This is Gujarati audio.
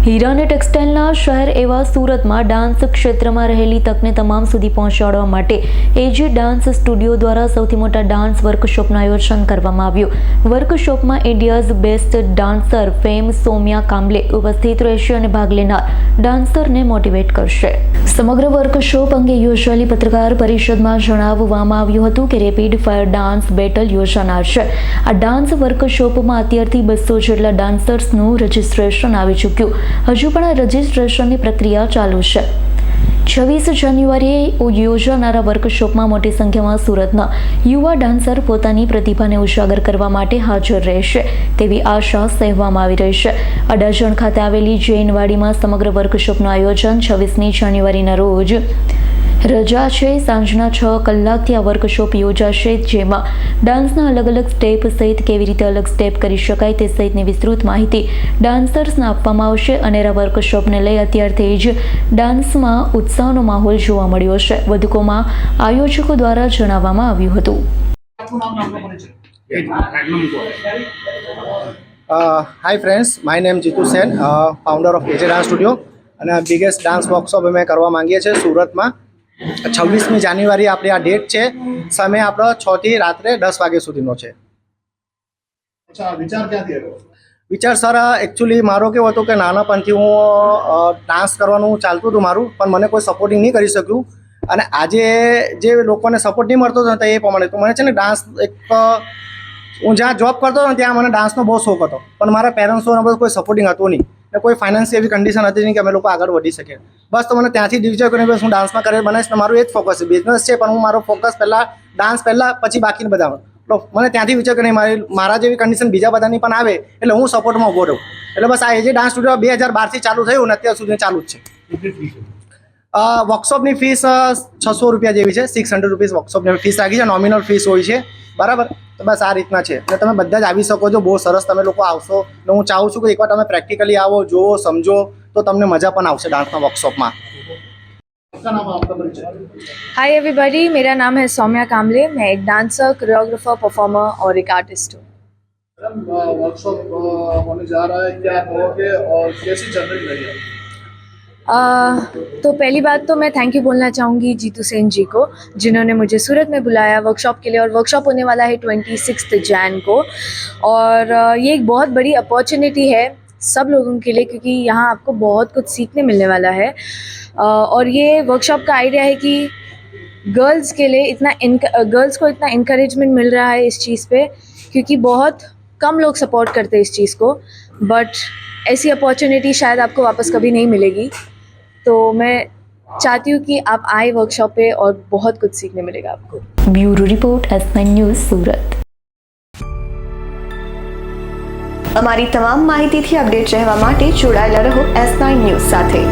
હીરા અને ટેક્સટાઇલના શહેર એવા સુરતમાં ડાન્સ ક્ષેત્રમાં રહેલી તકને તમામ સુધી પહોંચાડવા માટે એજી ડાન્સ સ્ટુડિયો દ્વારા સૌથી મોટા ડાન્સ વર્કશોપનું આયોજન કરવામાં આવ્યું. વર્કશોપમાં India's best dancer fame Saumya Kamble ઉપસ્થિત રહેશે અને ભાગ લેનાર ડાન્સરને મોટિવેટ કરશે. સમગ્ર વર્કશોપ અંગે યોજાયેલી પત્રકાર પરિષદમાં જણાવવામાં આવ્યું હતું કે રેપિડ ફાયર ડાન્સ બેટલ યોજાનાર છે. આ ડાન્સ વર્કશોપમાં અત્યારથી 200 જેટલા ડાન્સર્સનું રજિસ્ટ્રેશન આવી ચૂક્યું. હજુ પણ આ રજિસ્ટ્રેશનની પ્રક્રિયા ચાલુ છે. 26 જાન્યુઆરીએ યોજાનારા વર્કશોપમાં મોટી સંખ્યામાં સુરતના યુવા ડાન્સર પોતાની પ્રતિભાને ઉજાગર કરવા માટે હાજર રહેશે તેવી આશા સહેવામાં આવી રહી છે. અડાજણ ખાતે આવેલી જૈનવાડીમાં સમગ્ર વર્કશોપનું આયોજન 26મી જાન્યુઆરીના રોજ રજા છે. સાંજના 6 કલાકથી આ વર્કશોપ યોજાશે, જેમાં ડાન્સના અલગ અલગ સ્ટેપ સહિત કેવી રીતે અલગ સ્ટેપ કરી શકાય તે સહિતની વિસ્તૃત માહિતી ડાન્સર્સને આપવામાં આવશે. અને આ વર્કશોપને લઈ અત્યારથી જ ડાન્સમાં ઉત્સાહનો માહોલ જોવા મળ્યો છે. વધુમાં આયોજકો દ્વારા જણાવવામાં આવ્યું હતું. Hi friends, my name Jitu Sen, founder of A J dance studio. અને બિગેસ્ટ ડાન્સ વર્કશોપ અમે કરવા માંગીએ છીએ સુરતમાં. 26મી જાન્યુઆરી આપણી આ ડેટ છે. સમય આપણો 6 થી રાત્રે 10 વાગ્યા સુધીનો છે. વિચાર સર એકચ્યુઅલી મારો કેવો હતો કે નાનપણથી હું ડાન્સ કરવાનું ચાલતું હતું મારું, પણ મને કોઈ સપોર્ટિંગ નહીં કરી શક્યું. અને આજે જે લોકોને સપોર્ટ નહીં મળતો હતો એ પ્રમાણે તો મને છે ને ડાન્સ એક હું જ્યાં જોબ કરતો હતો ત્યાં મને ડાન્સનો બહુ શોખ હતો, પણ મારા પેરેન્ટ્સોને બધું કોઈ સપોર્ટિંગ હતું નહીં ને કોઈ ફાઇનાન્શિયલ એવી કન્ડિશન હતી નહીં કે અમે લોકો આગળ વધી શકીએ. બસ તો મને ત્યાંથી ડિવિઝન કરીને બસ હું ડાન્સમાં કરિયર બનાવીશ ને મારું એ જ ફોકસ છે. બિઝનેસ છે પણ હું મારો ફોકસ પહેલાં ડાન્સ પહેલાં, પછી બાકીને બધામાં. તો મને ત્યાંથી વિચાર કરીને મારા જેવી કન્ડિશન બીજા બધાની પણ આવે એટલે હું સપોર્ટમાં ઊભો રહું. એટલે બસ આ એજે ડાન્સ સ્ટુડિયો 2012થી ચાલુ થયું ને અત્યાર સુધી ચાલુ જ છે. વર્કશોપની ફીસ 600 રૂપિયા જેવી છે. 600 રૂપીસ વર્કશોપની ફીસ રાખી છે. નોમિનલ ફીસ હોય છે, બરાબર. તો બસ આ રીતના છે. અને તમે બધા જ આવી શકો છો. બહુ સરસ તમે લોકો આવશો ને હું ચાહું છું કે એકવાર તમે પ્રેક્ટિકલી આવો, જુઓ, સમજો તો તમને મજા પણ આવશે ડાન્સના વર્कशॉप हाय एवरीबॉडी, मेरा नाम है सौम्या कांबले. मैं एक डांसर, कोरियोग्राफर, परफॉर्मर और एक आर्टिस्ट हूँ. वर्कशॉप होने जा रहा है, क्या कहोगे और कैसी चल रही है? तो पहली बात तो मैं थैंक यू बोलना चाहूँगी जीतू सेन जी को, जिन्होंने मुझे सूरत में बुलाया वर्कशॉप के लिए. और वर्कशॉप होने वाला है 26 जैन को. और ये एक बहुत बड़ी अपॉर्चुनिटी है सब लोगों के लिए, क्योंकि यहाँ आपको बहुत कुछ सीखने मिलने वाला है. और ये वर्कशॉप का आइडिया है कि गर्ल्स के लिए गर्ल्स को इतना इनकरेजमेंट मिल रहा है इस चीज़ पे, क्योंकि बहुत कम लोग सपोर्ट करते हैं इस चीज़ को. बट ऐसी अपॉर्चुनिटी शायद आपको वापस कभी नहीं मिलेगी. तो मैं चाहती हूँ कि आप आए वर्कशॉप पे और बहुत कुछ सीखने मिलेगा आपको. Bureau report S9 news Surat. અમારી તમામ માહિતીથી અપડેટ રહેવા માટે જોડાયેલા રહો S9 ન્યૂઝ સાથે.